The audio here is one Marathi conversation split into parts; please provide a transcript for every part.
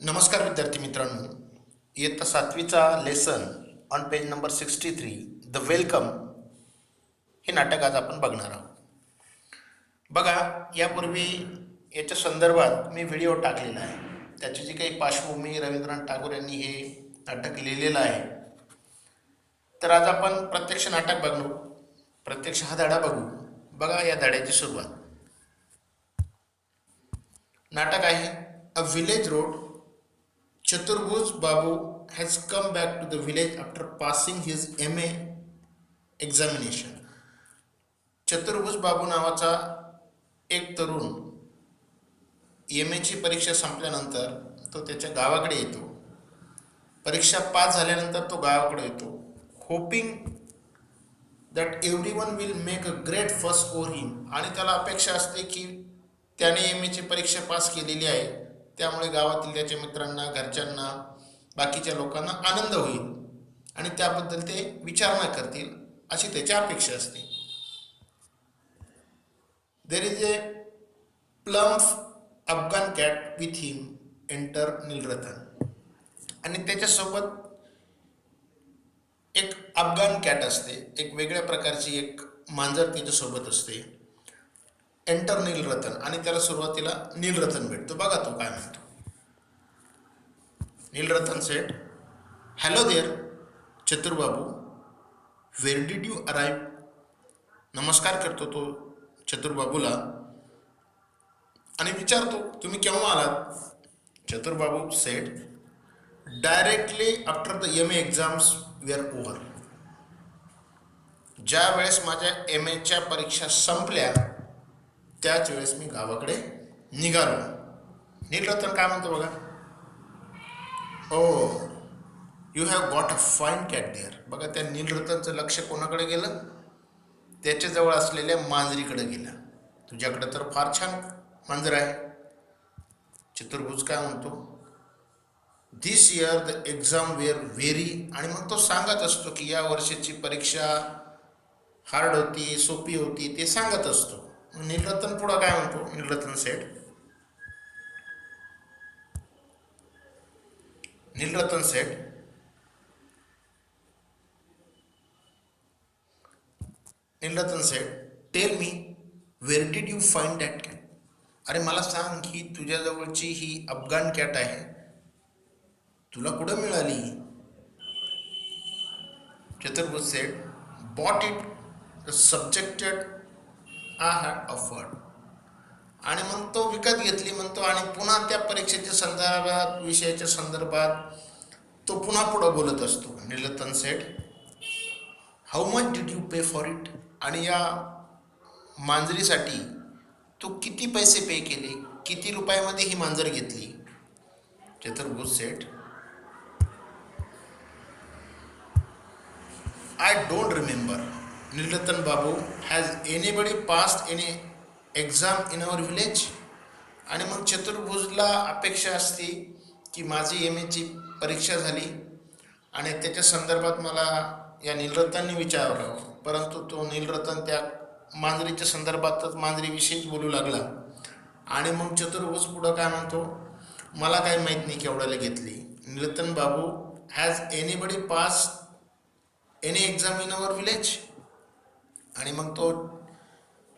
नमस्कार विद्यार्थी मित्रांनो, इयत्ता 7वीचा lesson on page number 63 the welcome हे नाटक आज आपण बघणार आहोत. बघा, यापूर्वी याच्या संदर्भात मी व्हिडिओ टाकलेला आहे. त्याची जी काही पार्श्वभूमी रवींद्रनाथ टागोर यांनी हे नाटक लिहिलेलं आहे. तर आज आपण प्रत्यक्ष नाटक बघू, प्रत्यक्ष हा धडा बघू. बघा, या धड्याची सुरुवात. नाटक आहे a village road. Chaturbhuj Babu has come back to the village after passing his MA examination. चतुर्भुज बाबू नावाचा एक तरुण MA ची परीक्षा संपल्यानंतर तो त्याच्या गावाकडे येतो. परीक्षा पास झाल्यानंतर तो गावाकडे येतो, hoping that everyone will make a great fuss over him. आणि त्याला अपेक्षा असते की त्याने MA ची परीक्षा पास केलेली आहे, त्यामुळे गावातील त्याच्या मित्रांना, घरच्यांना, बाकीच्या लोकांना आनंद होईल आणि त्याबद्दल ते विचारणा करतील अशी त्याची अपेक्षा असते. There is a plump Afghan cat with him enter Nilratan. आणि त्याच्यासोबत एक अफगान कॅट असते, एक वेगळ्या प्रकारची एक मांजर त्याच्यासोबत असते. एंटर नीलरतन. आणि त्याला सुरुवातीला नीलरतन भेटतो. बघा तो काय म्हणतो. Nilratan said, hello there Chaturbabu, where did you arrive. नमस्कार करतो तो चतुरबाबूला आणि विचारतो, तुम्ही केव्हा आलात. Chaturbabu said, directly after the MA exams were over. ज्या वेळेस माझ्या MAच्या परीक्षा संपल्या त्याच वेळेस मी गावाकडे निघालो. नीलरतन काय म्हणतो बघा. Oh you have got a fine cat there. बघा, त्या नीलरतनचं लक्ष कोणाकडे गेलं, त्याच्याजवळ असलेल्या मांजरीकडे गेलं. तुझ्याकडे तर फार छान मांजर आहे. चतुर्भुज काय म्हणतो, this year the exam were very. आणि मग तो सांगत असतो की या वर्षाची परीक्षा हार्ड होती, सोपी होती, ते सांगत असतो. नीलरतन पुढं काय म्हणतो. Nilratan said, Nilratan said, Nilratan said, tell me where did you find that cat. अरे मला सांग की तुझ्याजवळची ही अफगान कॅट आहे, तुला कुठं मिळाली. Chaturbhuj said, bought it the subjected I had offered. आणि मग तो विकत घेतली म्हणतो. आणि पुन्हा त्या परीक्षेच्या संदर्भात, विषयाच्या संदर्भात तो पुन्हा पुढं बोलत असतो. Nilratan said, how much did you pay for it. आणि या मांजरीसाठी तू किती पैसे पे केले, किती रुपयामध्ये ही मांजर घेतली. Chaturbhuj said, I don't remember. Nilratan babu, has anybody passed any exam in our village. आणि मग चतुर्भुजला अपेक्षा असते की माझी MA ची परीक्षा झाली आणि त्याच्या संदर्भात मला या नीलरतनने विचारलं. परंतु तो नीलरतन त्या मांजरीच्या संदर्भातच मांजरीविषयीच बोलू लागला. आणि मग चतुर्भुज पुढं काय म्हणतो, मला काही माहीत नाही केवढ्याला घेतली. Nilratan babu, has anybody passed any exam in our village. आणि मग तो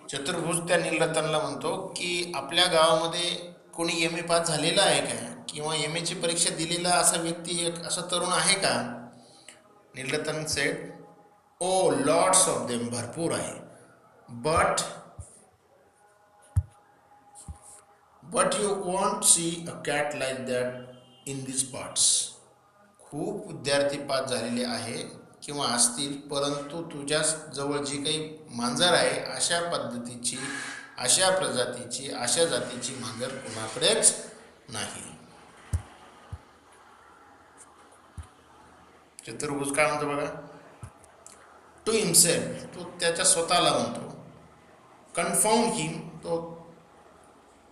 चतुर्भुज त्या नीलरतनला म्हणतो की आपल्या गावामध्ये कोणी MA पास झालेला आहे का, किंवा MA ची परीक्षा दिलेला असा व्यक्ती, एक असा तरुण आहे का. Nilratan said, oh lots of them. भरपूर आहे. But you want see a cat like that in this parts. खूप विद्यार्थी पास झालेले आहे किंवा असतील, परंतु तुझ्या जवळ जी काही मांजर आहे अशा पद्धतीची, अशा प्रजातीची, अशा जातीची मांजर कोणाकडेच नाही. चतुर्भुज काय म्हणतो बघा. टू हिमसेल्फ, तो त्याच्या स्वतःला म्हणतो. कन्फर्म हिम, तो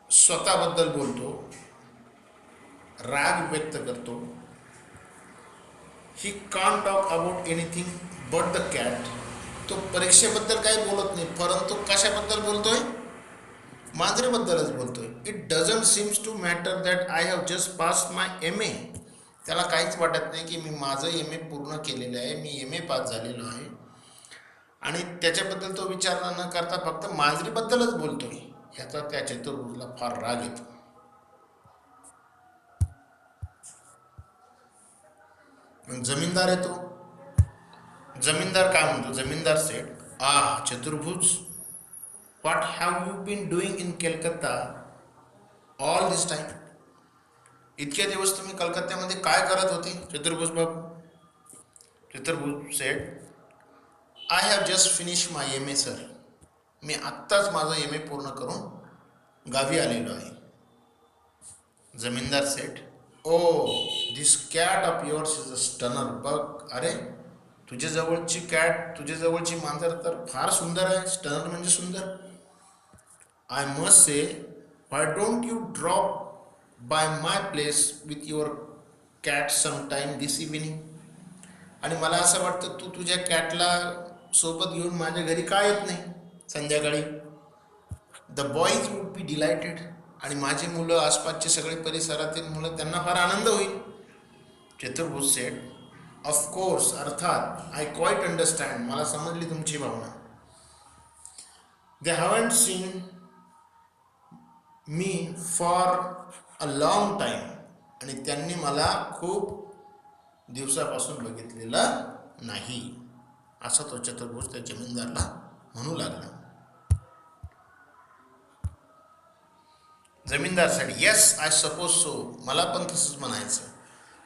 स्वतःबद्दल बोलतो, राग व्यक्त करतो. He can't talk about anything but the cat. तो परीक्षेबद्दल काही बोलत नाही, परंतु कशाबद्दल बोलतोय, मांजरीबद्दलच बोलतोय. It doesn't seems to matter that I have just pass my M A. त्याला काहीच वाटत नाही की मी माझं एम ए पूर्ण केलेलं आहे, मी एम ए पास झालेलो आहे, आणि त्याच्याबद्दल तो विचार न करता फक्त मांजरीबद्दलच बोलतोय. ह्याचा त्या चतुर्भुजला फार राग येतो. मग जमीनदार येतो. जमीनदार काय म्हणतो? Zamindar said, Chaturbhuj, what have you been doing in Calcutta all this time? इतक्या दिवस तुम्ही कलकत्त्यामध्ये काय करत होते Chaturbhuj babu? Chaturbhuj said, I have just finish my M A sir. मी आत्ताच माझं एम ए पूर्ण करून गावी आलेलो आहे. जमीनदार said, oh this cat of yours is a stunner. बघ, अरे तुझ्या जवळची कॅट, तुझ्या जवळची मांजर तर फार सुंदर आहे. स्टनर म्हणजे सुंदर. I must say, why don't you drop by my place with your cat some time this evening? आणि मला असं वाटतं तू तुझ्या कॅटला सोबत घेऊन माझ्या घरी का येत नाही संध्याकाळी? The boys would be delighted. आणि माझी मुलं, आसपासचे सगळे परिसरातील मुलं, त्यांना फार आनंद होईल. चतुर्भुज सेड, ऑफकोर्स, अर्थात, आय क्वाईट अंडरस्टँड, मला समजली तुमची भावना. They haven't seen me for a long time. आणि त्यांनी मला खूप दिवसापासून बघितलेलं नाही, असा तो चतुर्भुज त्या जमीनदारला म्हणू लागला. जमीनदार said, yes I suppose so, मला पण तसंच म्हणायचं.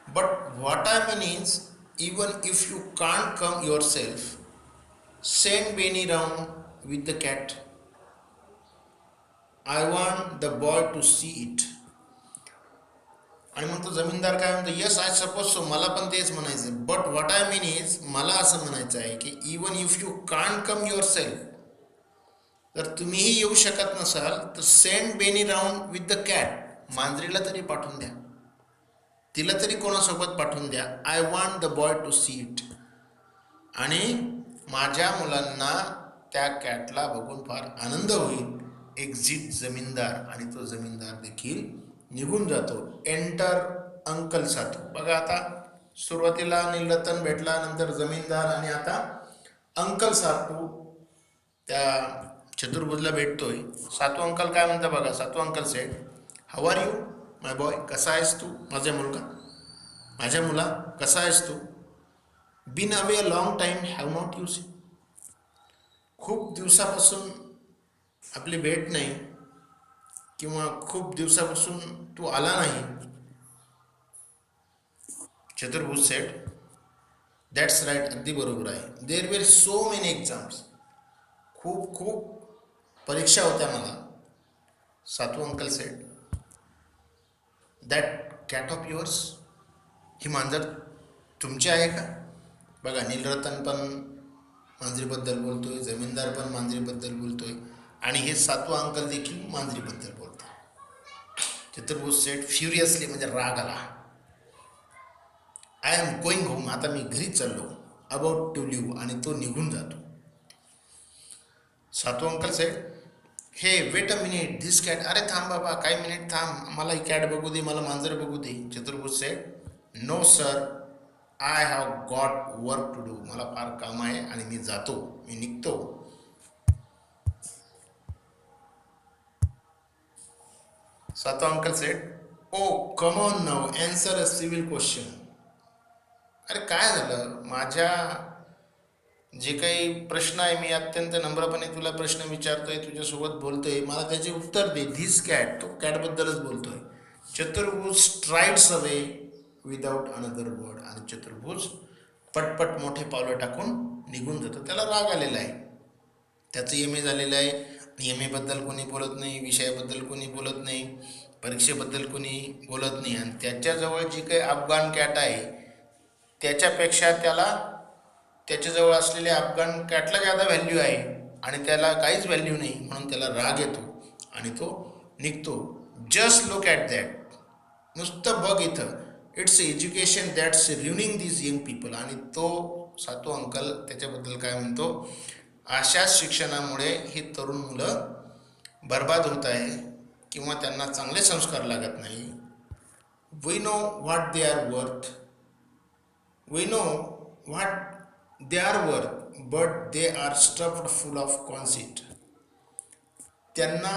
But what I mean is, even if you can't come yourself, send Beni round with the cat. I want the boy to see it. आणि मग तो जमीनदार काय म्हणतो? येस आय सपोज सो, मला पण तेच म्हणायचं. But what I mean is, मला असं म्हणायचं आहे की even if you can't come yourself, जर तुम्हीही येऊ शकत नसाल तर send Beni round with the cat, मांजरीला तरी पाठवून द्या, तिला तरी कोणासोबत पाठवून द्या. I want the boy to see it. आणि माझ्या मुलांना त्या कॅटला बघून फार आनंद होईल. एक्झिट जमीनदार. आणि तो जमीनदार देखील निघून जातो. Enter uncle Satu. बघा, आता सुरुवातीला नीलरतन भेटला, नंतर जमीनदार, आणि आता अंकल सातू त्या चतुर्भुजला भेटतोय. सातू अंकल काय म्हणता बघा. Satu uncle said, how are you my boy, कसा आहेस तू माझ्या मुलगा, माझ्या मुला, कसा आहेस तू? Been away a long time, have not you see. खूप दिवसापासून आपली भेट नाही, किंवा खूप दिवसापासून तू आला नाही. चतुर्भुज सेड, दॅट्स राईट, अगदी बरोबर आहे. There were so many exams, खूप खूप परीक्षा होत्या मला. Satu uncle said, that cat of yours, ही मांजर तुमची आहे का? बघा, नीलरतन पण मांजरीबद्दल बोलतोय, जमीनदार पण मांजरीबद्दल बोलतोय, आणि हे सातू अंकल देखील मांजरीबद्दल बोलतात. चतुर्भुज सेड फ्युरियसली, म्हणजे राग आला. आय एम गोईंग होम, आता मी घरी चाललो. अबाउट टू लिव्ह, आणि तो निघून जातो. सातू अंकल सेड, हे weight a minute, this cat, अरे थांब बाबा, काही मिनिट थांब, मला ही कॅट बघू दे, मला मांजर बघू दे. Chaturbhuj said, no sir, I have got work to do, मला फार काम आहे आणि मी जातो, मी निघतो. Satu uncle said, oh come on now, answer a civil question. अरे काय झालं, माझ्या जे काही प्रश्न आहे, मी अत्यंत नम्रपणे तुला प्रश्न विचारतोय, तुझ्यासोबत बोलतोय, मला त्याचे उत्तर दे. धिस कॅट, तो कॅटबद्दलच बोलतोय. चतुर्भुज strides away without another word, आणि चतुर्भुज पटपट मोठे पावलं टाकून निघून जातो. त्याला राग आलेला आहे. त्याचं एम ए झालेलं आहे, एम एबद्दल कोणी बोलत नाही, विषयाबद्दल कोणी बोलत नाही, परीक्षेबद्दल कोणी बोलत नाही. आणि त्याच्याजवळ जी काही अफगाण कॅट आहे, त्याच्यापेक्षा त्याच्याजवळ असलेल्या अफगाण कॅटला जादा व्हॅल्यू आहे, आणि त्याला काहीच व्हॅल्यू नाही. म्हणून त्याला राग येतो आणि तो निघतो. जस्ट लुक ॲट दॅट, नुसतं बघ इथं, it's education that's रुइनिंग this young people. आणि तो सातू अंकल त्याच्याबद्दल काय म्हणतो, अशाच शिक्षणामुळे ही तरुण मुलं बर्बाद होत आहे, किंवा त्यांना चांगले संस्कार लागत नाही. We know what they are worth, we know what they are worth, but they are stuffed full of conceit. त्यांना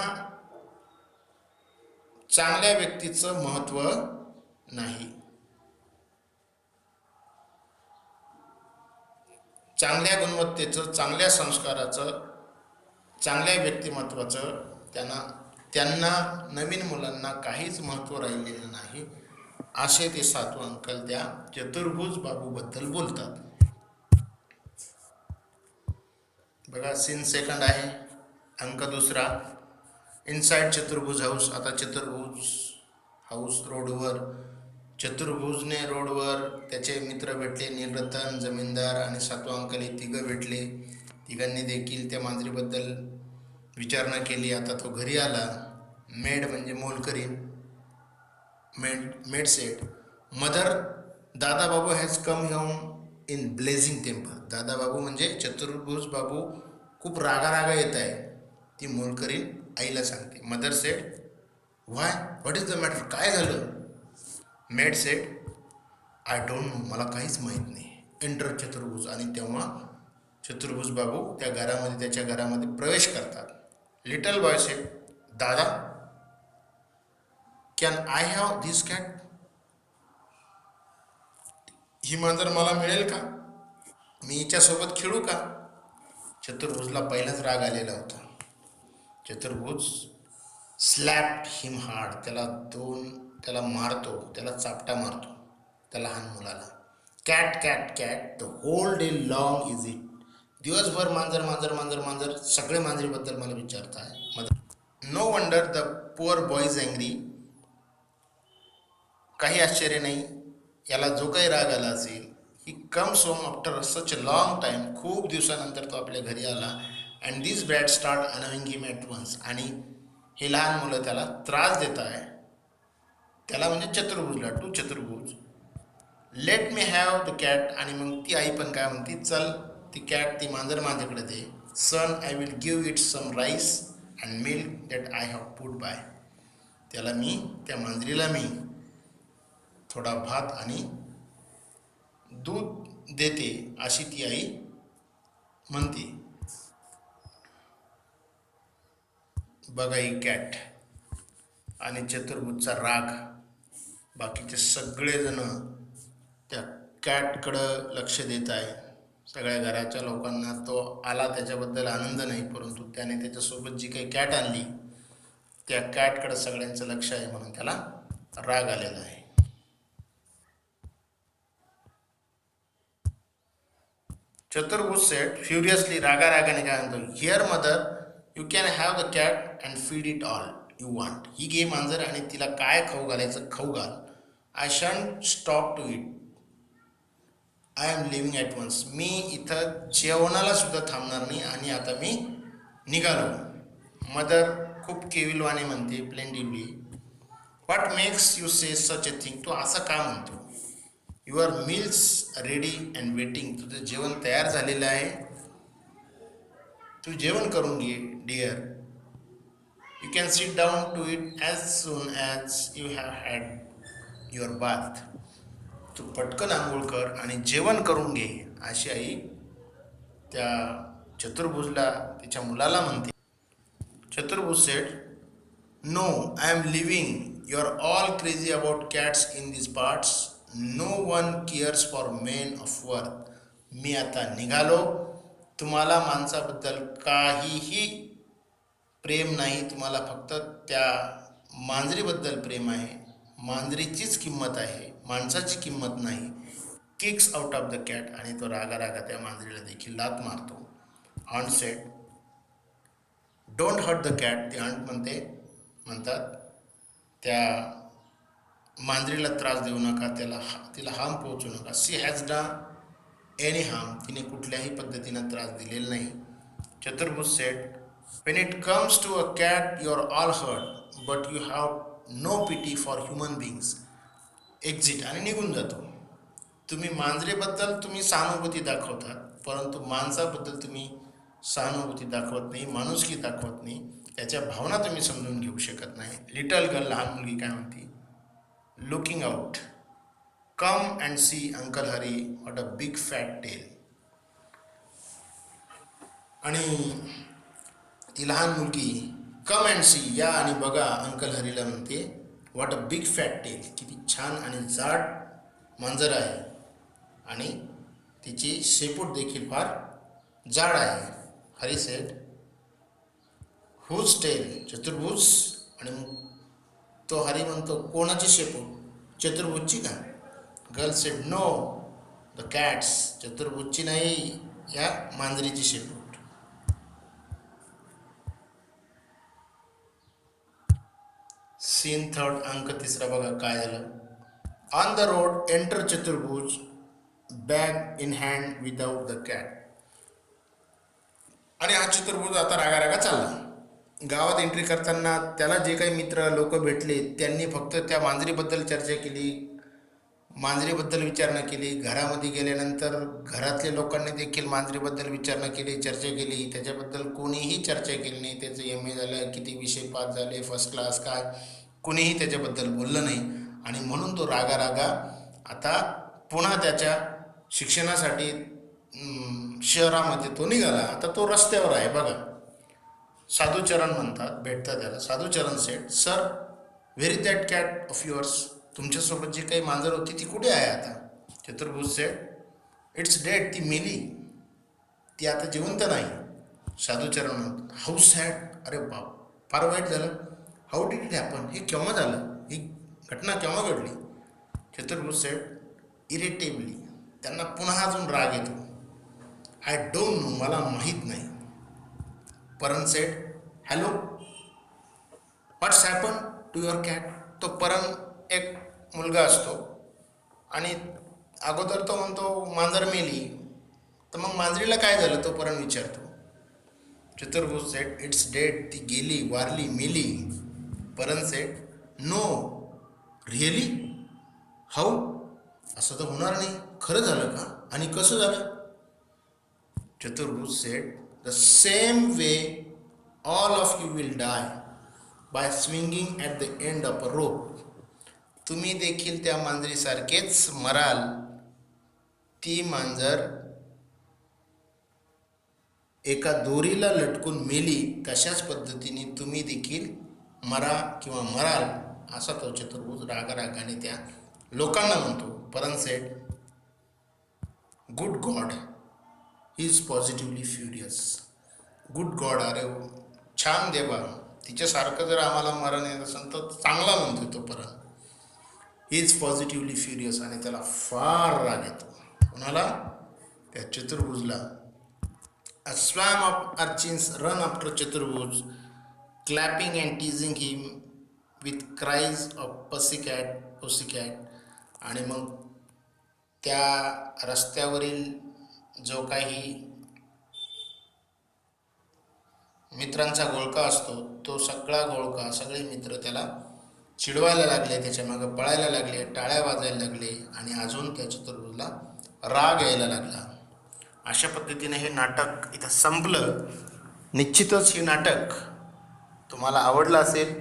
चांगल्या व्यक्तीचं महत्त्व नाही, चांगल्या गुणवत्तेचं, चांगल्या संस्काराचं, चांगल्या व्यक्तिमत्वाचं त्यांना नवीन मुलांना काहीच महत्त्व राहिलेलं नाही, असे ते सातू अंकल त्या चतुर्भुज बाबूबद्दल बोलतात. बघा, सीन सेकंड आहे, अंक दुसरा. इनसाइड चतुर्भुज हाऊस. आता चतुर्भुज हाऊस रोडवर, चतुर्भुजने रोडवर त्याचे मित्र भेटले, नीलरतन, जमीनदार आणि सातू अंकल, हे तिघं भेटले. तिघांनी देखील त्या मांजरीबद्दल विचारणा केली. आता तो घरी आला. मेड म्हणजे मोलकरी, made said, mother Dada Babu has come home in blazing temper. Dada Babu म्हणजे चतुर्भुज बाबू खूप रागा येत आहे, ती मोलकरीण आईला सांगते. Mother said, why, what is the matter, काय झालं? Maid said, I don't know, मला काहीच माहीत नाही. एंटर चतुर्भुज. आणि तेव्हा चतुर्भुज बाबू त्याच्या घरामध्ये प्रवेश करतात. Little boy said, Dada, can I have this cat, ही मांजर मला मिळेल का, मी हिच्यासोबत खेळू का? चतुर्भुजला पहिलाच राग आलेला होता. चतुर्भुज स्लॅप्ड हिम हार्ड, त्याला मारतो, त्याला चापटा मारतो, त्या लहान मुलाला. Cat cat cat the whole day long is it, दिवसभर मांजर मांजर मांजर मांजर, सगळे मांजरीबद्दल मला विचारताय. No wonder the poor boy is angry, काही आश्चर्य नाही, याला जो काही राग आला असेल. He comes home after such a long time, खूप दिवसानंतर तो आपल्या घरी आला. And this brat start annoying him at once, आणि हे लहान मुलं त्याला त्रास देत आहे. त्याला म्हणजे चतुर्भुजला, टू चतुर्भुज. Let me have the cat, आणि मग ती आई पण काय म्हणते, चल ती कॅट, ती मांजर माझ्याकडे दे. Son, I will give it some rice and milk that I have put by, त्या मांजरीला मी थोडा भात आणि दूध देते, अशी ती आई म्हणते. बघा ही कॅट आणि चतुर्भुजचा राग. बाकीचे सगळेजण त्या कॅटकडं लक्ष देत आहे. सगळ्या घराच्या लोकांना तो आला त्याच्याबद्दल आनंद नाही, परंतु त्याने त्याच्यासोबत जी काही कॅट आणली त्या कॅटकडं सगळ्यांचं लक्ष आहे, म्हणून त्याला राग आलेला आहे. चतुर्भुज सेट फ्युरियसली, रागाने काय म्हणतो, here mother, you can have the cat and feed it all you want, ही घे मांजर आणि तिला काय खाऊ घालायचं खाऊ घाल. I shan't stop to eat, I am leaving at once, मी इथं जेवणाला सुद्धा थांबणार नाही आणि आता मी निघालो. मदर खूप केविलवाने म्हणते, plaintively, what makes you say such a thing, तू असं का म्हणतो? Your meal's ready and waiting, तुझं जेवण तयार झालेलं आहे, तू जेवण करून घे dear. You can sit down to eat as soon as you have had your bath, तू पटकन आंघोळ कर आणि जेवण करून घे, अशी आई त्या चतुर्भुजला, तिच्या मुलाला म्हणते. Chaturbhuj said, no, I am leaving, you are all crazy about cats in this parts, no one cares for men of worth, मी आता निघालो, तुम्हाला माणसाबद्दल काहीही प्रेम नाही, तुम्हाला फक्त त्या मांजरीबद्दल प्रेम आहे, मांजरीचीच किंमत आहे, माणसाची किंमत नाही. Kicks out of the cat, आणि तो रागा त्या मांजरीला देखील लात मारतो. Aunt said, don't hurt the cat, ती ऑंट म्हणतात त्या मांजरीला त्रास देऊ नका, तिला हार्म पोहोचू नका. She has done any harm, तिने कुठल्याही पद्धतीनं त्रास दिलेला नाही. Chaturbhuj said, when it comes to a cat you are all hurt, but you have no pity for human beings, exit, आणि निघून जातो. तुम्ही मांजरीबद्दल सहानुभूती दाखवतात, परंतु माणसाबद्दल तुम्ही सहानुभूती दाखवत नाही, माणुसकी दाखवत नाही. त्याच्या भावना तुम्ही समजून घेऊ शकत नाही. लिटल गर्ल, लहान मुलगी काय म्हणते, looking out, come and see uncle Hari what a big fat tail. आणि ती लहान मुलगी कम अँड सी, या आणि बघा अंकल हरीला म्हणते, what a big fat tail, किती छान आणि जाड मांजर आहे आणि तिची शेपूट देखील फार जाड आहे. हरी सेड, हुज टेल, चतुर्भुज. आणि मग तो हरी म्हणतो, कोणाची शेपूट, चतुर्भुजची का? Girl said, no, the cat's, चतुर्भुजची नाही, या मांजरीची शेपूट. सीन थर्ड, अंक तिसरा बघा काय झालं. ऑन द रोड एंटर चतुर्भुज, bag in hand without the cat. आणि हा चतुर्भुज आता रागा चालला. गावात एंट्री करताना त्याला जे काही मित्र लोक भेटले त्यांनी फक्त त्या मांजरीबद्दल चर्चा केली, मांजरीबद्दल विचारणा केली. घरामध्ये गेल्यानंतर घरातल्या लोकांनी देखील मांजरीबद्दल विचारणा केली, चर्चा केली. त्याच्याबद्दल कोणीही चर्चा केली नाही. त्याचं MA झालं, किती विषय पास झाले, फर्स्ट क्लास काय, कोणीही त्याच्याबद्दल बोललं नाही. आणि म्हणून तो रागा आता पुन्हा त्याच्या शिक्षणासाठी शहरामध्ये तो निघाला. आता तो रस्त्यावर आहे बघा. साधुचरण म्हणतात, भेटतात त्याला. Sadhucharan sed, sir where is that cat of yours, तुमच्यासोबत जी काही मांजर होती ती कुठे आहे आता? चतुर्भुज सेड, इट्स डेड, ती मेली, ती आता जिवंत नाही. साधुचरण म्हणतात, हाऊ सॅड, अरे बाप, फार वाईट झालं. हाऊ डिड इट हॅपन, हे केव्हा झालं, ही घटना केव्हा घडली? चतुर्भुज सेड, इरिटेबली, त्यांना पुन्हा अजून राग येतो. आय डोंट नो, मला माहीत नाही. Paran said, hello, what's happen to your cat. तो परण एक मुलगा असतो आणि अगोदर तो म्हणतो मांजर मेली, तर मग मांजरीला काय झालं तो परण विचारतो. चतुर्भुज सेड, इट्स डेड, ती गेली, वारली, मेली. परण सेड, नो, रिअली, हाऊ, असं तर होणार नाही, खरं झालं का, आणि कसं झालं? Chaturbhuj said, the same way all of you will die, by swinging at the end of a rope. तुम्ही देखील त्या मांजरीसारखेच मराल. ती मांजर एका दोरीला लटकून मेली, तशाच पद्धतीने तुम्ही देखील मरा किंवा मराल, असा तो चतुर्भुज रागाने त्या लोकांना म्हणतो. Paran said, good god, he is positively furious. Good god, अरे छान देवा, तिच्यासारखं जर आम्हाला मरण येत असेल तर चांगला म्हणतो तो परण. ही इज पॉझिटिव्हली फ्युरियस, आणि त्याला फार राग येतो. कोणाला? त्या चतुर्भुजला. A swarm of urchins run after Chaturbhuj, clapping and teasing him with cries of pussycat, pussycat. आणि मग त्या रस्त्यावरील जो काही मित्रांचा घोळका असतो, तो सगळा घोळका, सगळे मित्र त्याला चिडवायला लागले, त्याच्या मागे पळायला लागले, टाळ्या वाजायला लागले, आणि अजून त्या चतुर्भुजला राग यायला लागला. अशा पद्धतीने हे नाटक इथं संपलं. निश्चितच हे नाटक तुम्हाला आवडलं असेल.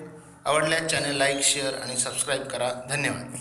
आवडल्यास चॅनल लाईक, शेअर आणि सबस्क्राईब करा. धन्यवाद.